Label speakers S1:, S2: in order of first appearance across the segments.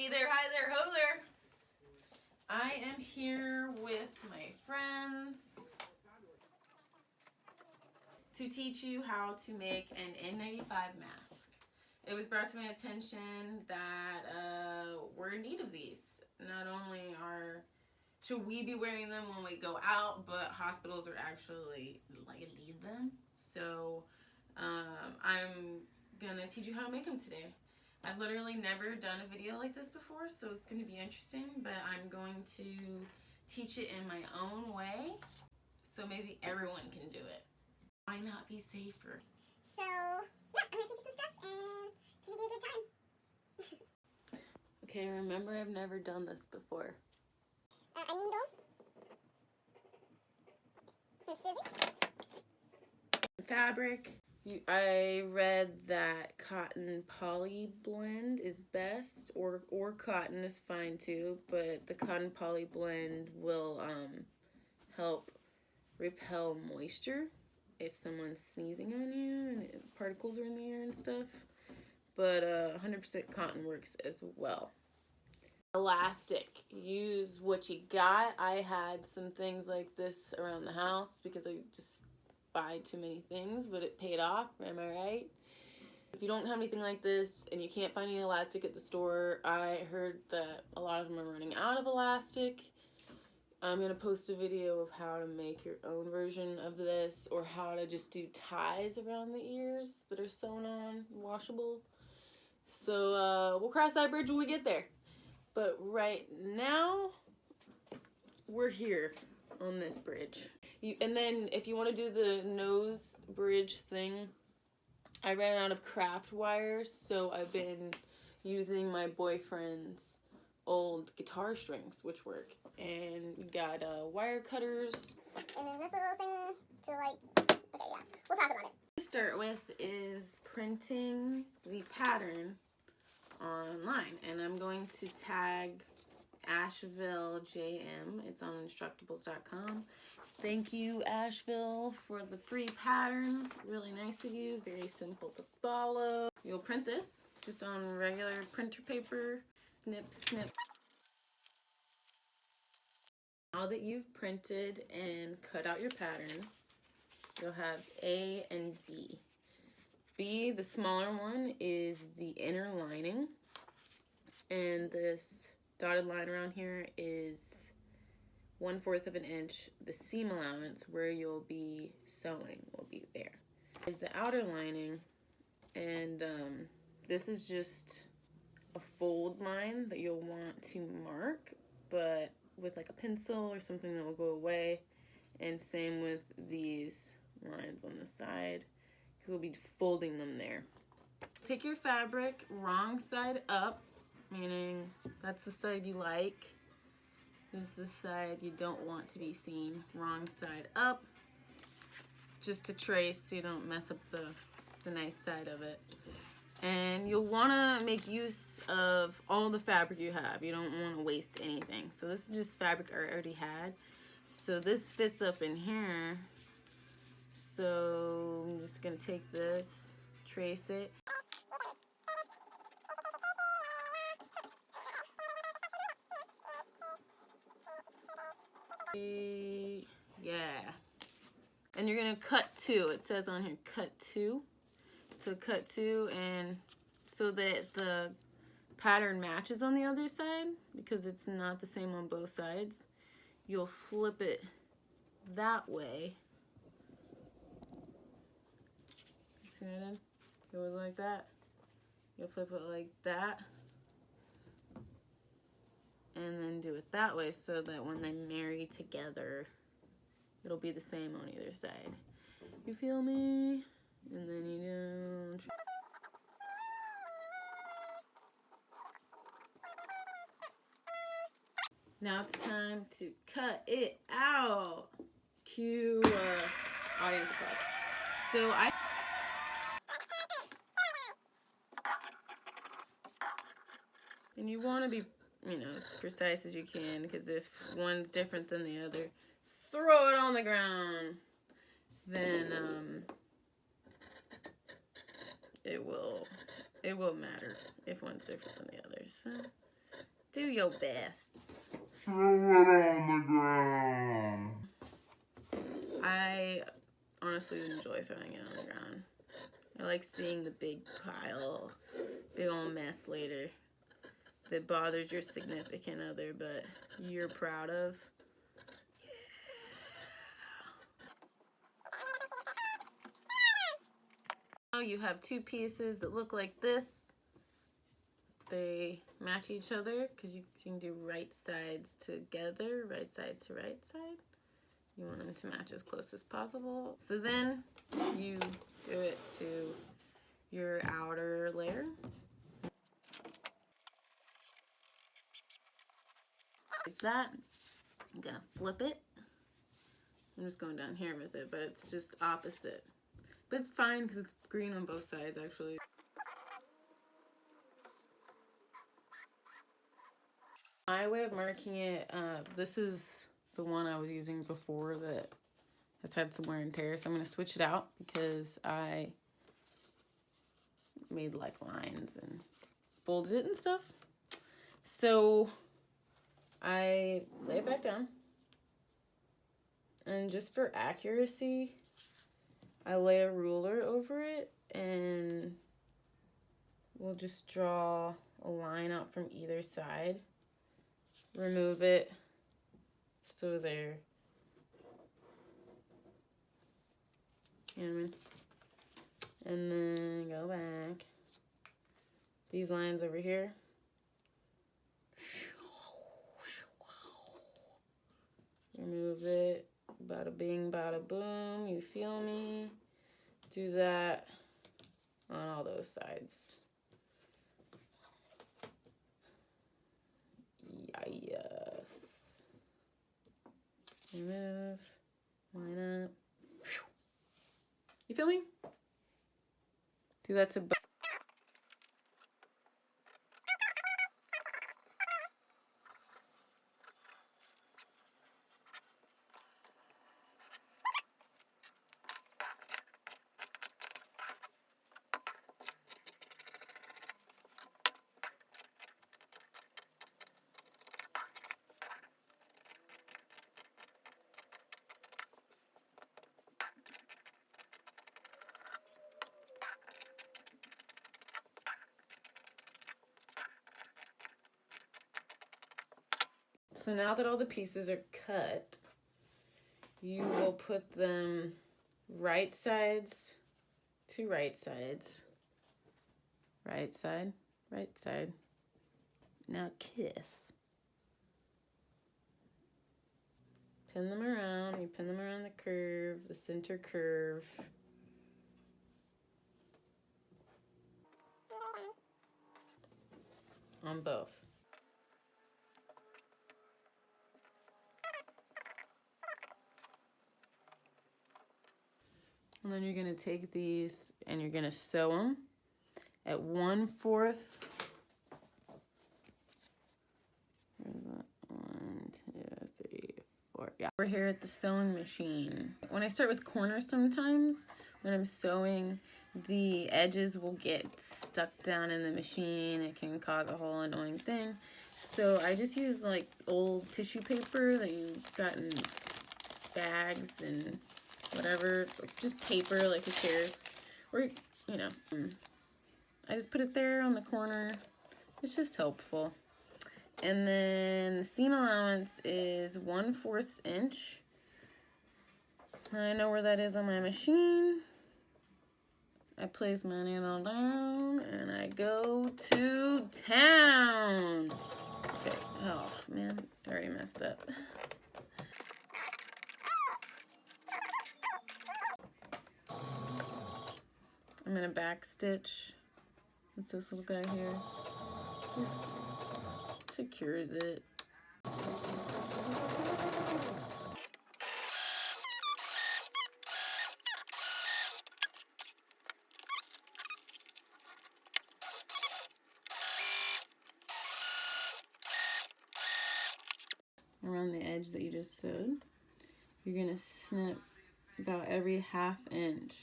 S1: Hey there, hi there, ho there. I am here with my friends to teach you how to make an N95 mask. It was brought to my attention that we're in need of these. Not only should we be wearing them when we go out, but hospitals are actually need them. So I'm gonna teach you how to make them today. I've literally never done a video like this before, so it's going to be interesting, but I'm going to teach it in my own way, so maybe everyone can do it. Why not be safer?
S2: So, yeah, I'm going to teach you some stuff, and it's going to be a good time.
S1: Okay, remember I've never done this before.
S2: A needle, some scissors,
S1: fabric. I read that cotton poly blend is best, or cotton is fine too, but the cotton poly blend will help repel moisture if someone's sneezing on you and particles are in the air and stuff. But 100% cotton works as well. Elastic. Use what you got. I had some things like this around the house because I just buy too many things, but it paid off. Am I right? If you don't have anything like this and you can't find any elastic at the store, I heard that a lot of them are running out of elastic. I'm going to post a video of how to make your own version of this, or how to just do ties around the ears that are sewn on, washable. So we'll cross that bridge when we get there. But right now, we're here on this bridge. And then if you want to do the nose bridge thing, I ran out of craft wires, so I've been using my boyfriend's old guitar strings, which work. And we got wire cutters.
S2: and then this little thingy to okay, yeah, we'll talk about it.
S1: To start with is printing the pattern online, and I'm going to tag AshevilleJM. It's on Instructables.com. Thank you, Asheville, for the free pattern. Really nice of you. Very simple to follow. You'll print this just on regular printer paper. Snip, snip. Now that you've printed and cut out your pattern, you'll have A and B. B, the smaller one, is the inner lining. And this dotted line around here is 1/4 of an inch. The seam allowance where you'll be sewing will be there. Is the outer lining, and this is just a fold line that you'll want to mark, but with like a pencil or something that will go away. And same with these lines on the side, because we'll be folding them there. Take your fabric wrong side up, meaning that's the side you like. This is the side you don't want to be seen. Wrong side up, just to trace so you don't mess up the nice side of it. And you'll want to make use of all the fabric you have. You don't want to waste anything. So this is just fabric I already had. So this fits up in here. So I'm just going to take this, trace it. Yeah. And you're gonna cut 2. It says on here cut 2. So cut 2, and so that the pattern matches on the other side, because it's not the same on both sides, you'll flip it that way. See what I did? It was like that. You'll flip it like that, and then do it that way, so that when they marry together, it'll be the same on either side. You feel me? And then you don't. Now it's time to cut it out. Cue audience applause. So and you want to be, as precise as you can, because if one's different than the other, throw it on the ground. Then it will matter if one's different than the others. So Do your best.
S3: Throw it on the ground.
S1: I honestly enjoy throwing it on the ground. I like seeing the big pile, big old mess later that bothers your significant other, but you're proud of. Now you have two pieces that look like this. They match each other because you can do right sides together, right side to right side. You want them to match as close as possible. So then you do it to your outer layer. Like that. I'm gonna flip it. I'm just going down here with it, but it's just opposite. But it's fine because it's green on both sides actually. My way of marking it, this is the one I was using before that has had some wear and tear, so I'm going to switch it out because I made like lines and folded it and stuff. So I lay it back down, and just for accuracy, I lay a ruler over it, and we'll just draw a line out from either side. Remove it so there. You know what I mean? And then go back. These lines over here. Remove it. Bada bing, bada boom. You feel me? Do that on all those sides. Yes. Remove. Line up. You feel me? Do that to both. So now that all the pieces are cut, you will put them right sides to right sides. Right side, right side. Now kiss. Pin them around. You pin them around the curve, the center curve. On both. And then you're going to take these and you're going to sew them at 1/4. Here's that. 1, 2, 3, 4. Yeah. We're here at the sewing machine. When I start with corners sometimes, when I'm sewing, the edges will get stuck down in the machine. It can cause a whole annoying thing. So I just use like old tissue paper that you got in bags and whatever, just paper, like who cares, or you know, I just put it there on the corner. It's just helpful. And then the seam allowance is 1/4 inch. I know where that is on my machine. I place my needle down and I go to town. Okay, oh man, I already messed up. I'm gonna back stitch. What's this little guy here? Just secures it. Around the edge that you just sewed, you're gonna snip about every 1/2 inch.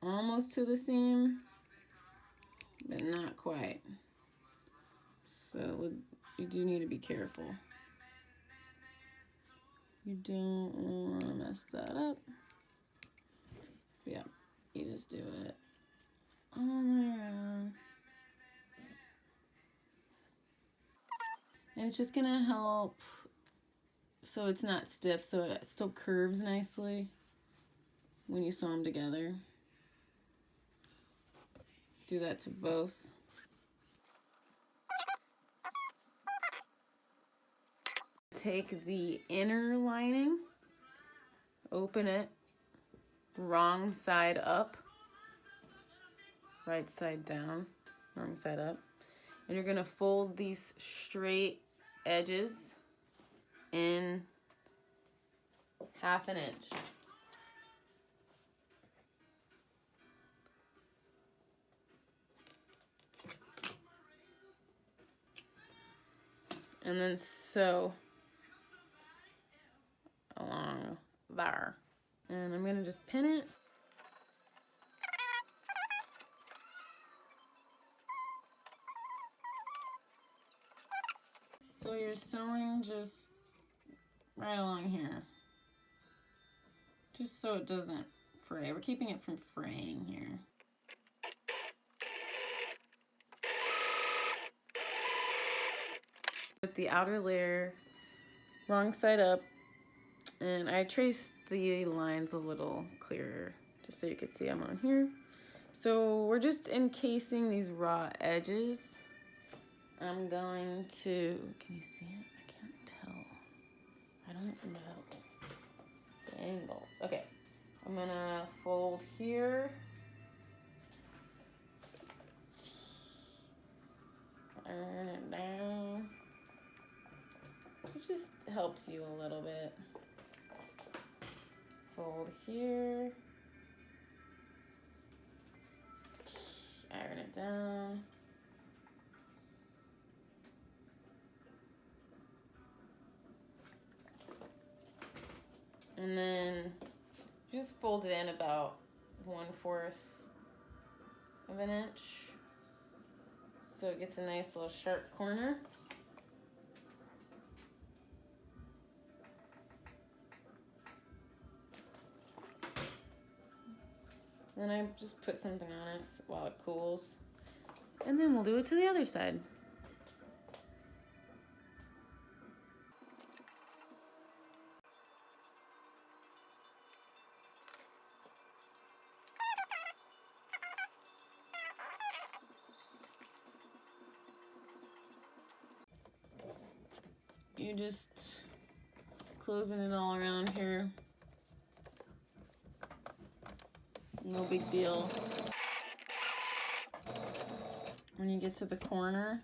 S1: Almost to the seam, but not quite. So you do need to be careful. You don't want to mess that up. Yeah, you just do it all the way around. And it's just gonna help so it's not stiff, so it still curves nicely when you sew them together. Do that to both. Take the inner lining, open it, wrong side up, right side down, wrong side up. And you're gonna fold these straight edges in 1/2 inch. And then sew along there. And I'm gonna just pin it. So you're sewing just right along here. Just so it doesn't fray. We're keeping it from fraying here. With the outer layer, wrong side up, and I traced the lines a little clearer just so you could see them on here. So we're just encasing these raw edges. I'm going to, can you see it? I can't tell. I don't know the angles. Okay, I'm gonna fold here. Iron it down. It just helps you a little bit. Fold here. Iron it down. And then just fold it in about 1/4 of an inch so it gets a nice little sharp corner. Then I just put something on it while it cools. And then we'll do it to the other side. You just closing it all around here. No big deal. When you get to the corner,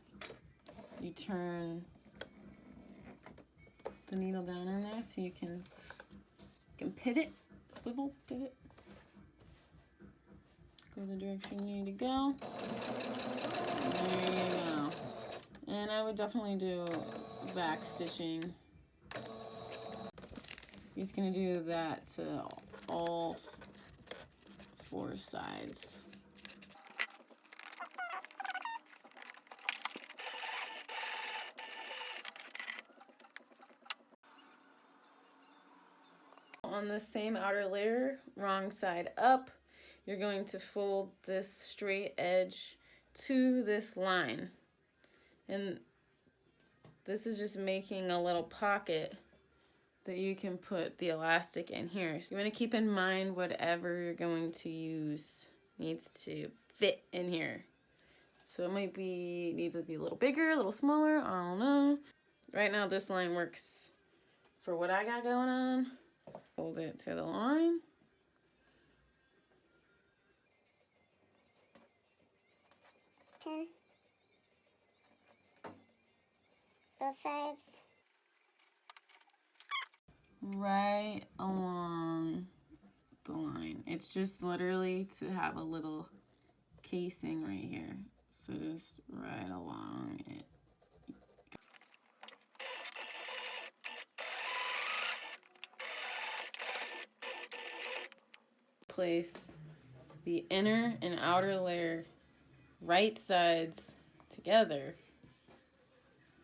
S1: you turn the needle down in there so you can pivot, swivel, pivot. Go the direction you need to go. There you go. And I would definitely do back stitching. You're just gonna do that to all 4 sides. On the same outer layer, wrong side up, you're going to fold this straight edge to this line. And this is just making a little pocket that you can put the elastic in here. So you want to keep in mind whatever you're going to use needs to fit in here. So it might need to be a little bigger, a little smaller, I don't know. Right now this line works for what I got going on. Hold it to the line.
S2: Turn. Both sides.
S1: Right along the line. It's just literally to have a little casing right here. So just right along it. Place the inner and outer layer right sides together.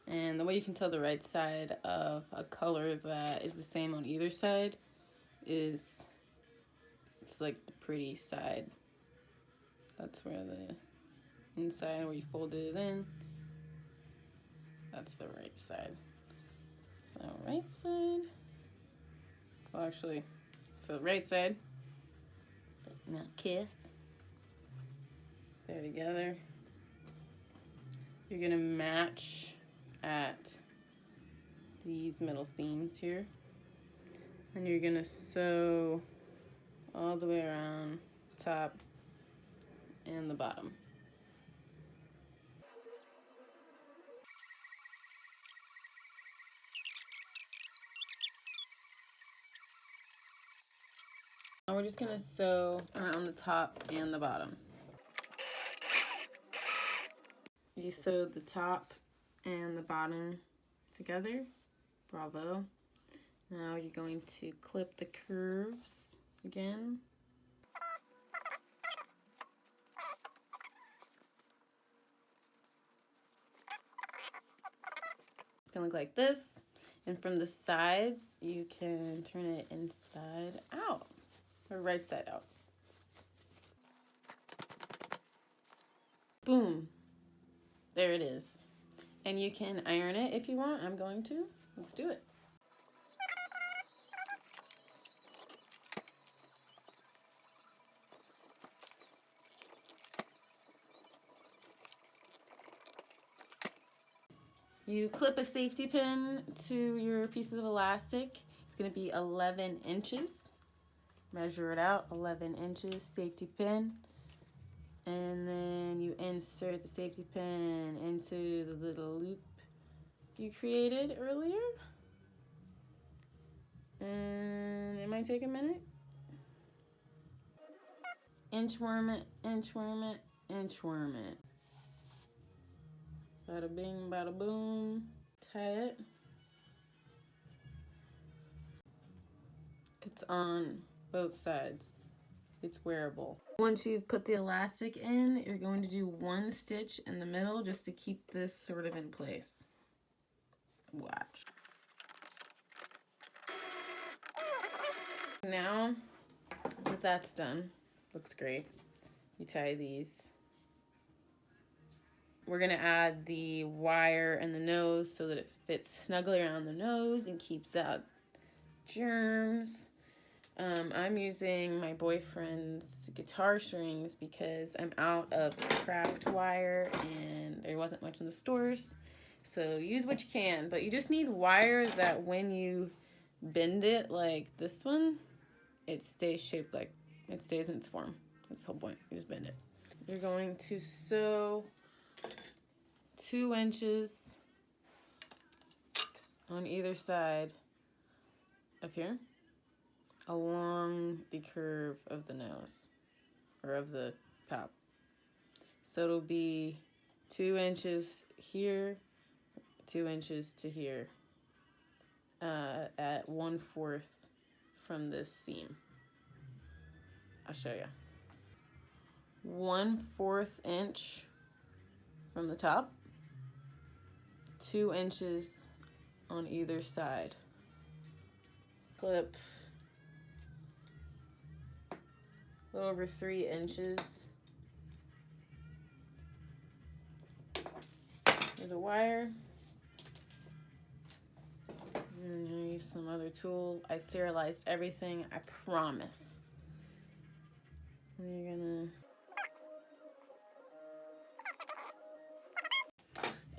S1: And the way you can tell the right side of a color that is the same on either side is it's like the pretty side. That's where the inside where you folded it in. That's the right side. So right side. Well, actually, so right side. Now kiss. They're together. You're gonna match at these middle seams here. And you're gonna sew all the way around top and the bottom. Now we're just gonna sew around the top and the bottom. You sewed the top and the bottom together. Bravo. Now you're going to clip the curves again. It's gonna look like this. And from the sides, you can turn it inside out, or right side out. Boom. There it is. And you can iron it if you want. I'm going to. Let's do it. You clip a safety pin to your pieces of elastic. It's going to be 11 inches. Measure it out, 11 inches, safety pin. And then you insert the safety pin into the little loop you created earlier. And it might take a minute. Inchworm it, inchworm it, inchworm it. Bada bing, bada boom. Tie it. It's on both sides. It's wearable. Once you've put the elastic in, you're going to do one stitch in the middle just to keep this sort of in place. Watch. Now that that's done, looks great. You tie these. We're gonna add the wire and the nose so that it fits snugly around the nose and keeps out germs. I'm using my boyfriend's guitar strings because I'm out of craft wire and there wasn't much in the stores. So use what you can, but you just need wire that when you bend it like this one, it stays shaped like, it stays in its form. That's the whole point, you just bend it. You're going to sew 2 inches on either side of here along the curve of the nose or of the top. So it'll be 2 inches here, 2 inches to here at 1/4 from this seam. I'll show you. 1/4 inch from the top, 2 inches on either side. Clip a little over 3 inches. There's a wire. And then you use some other tool. I sterilized everything, I promise. And you're gonna...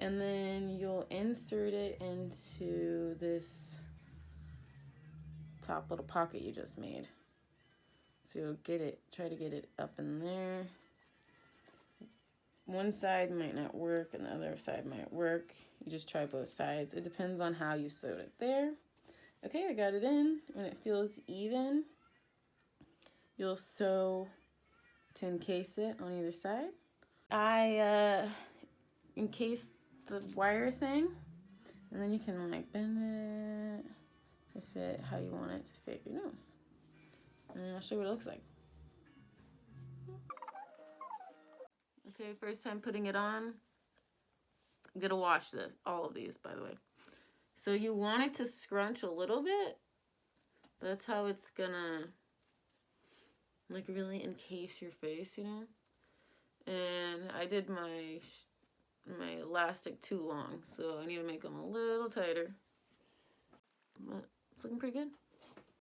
S1: And then you'll insert it into this top little pocket you just made. So you'll get it, try to get it up in there. One side might not work and the other side might work. You just try both sides. It depends on how you sewed it there. Okay, I got it in. When it feels even, you'll sew to encase it on either side. I encased the wire thing, and then you can like bend it to fit how you want it to fit your nose. And I'll show you what it looks like. Okay, first time putting it on. I'm gonna wash all of these, by the way. So you want it to scrunch a little bit. That's how it's gonna like really encase your face, you know. And I did my elastic too long, so I need to make them a little tighter. But it's looking pretty good.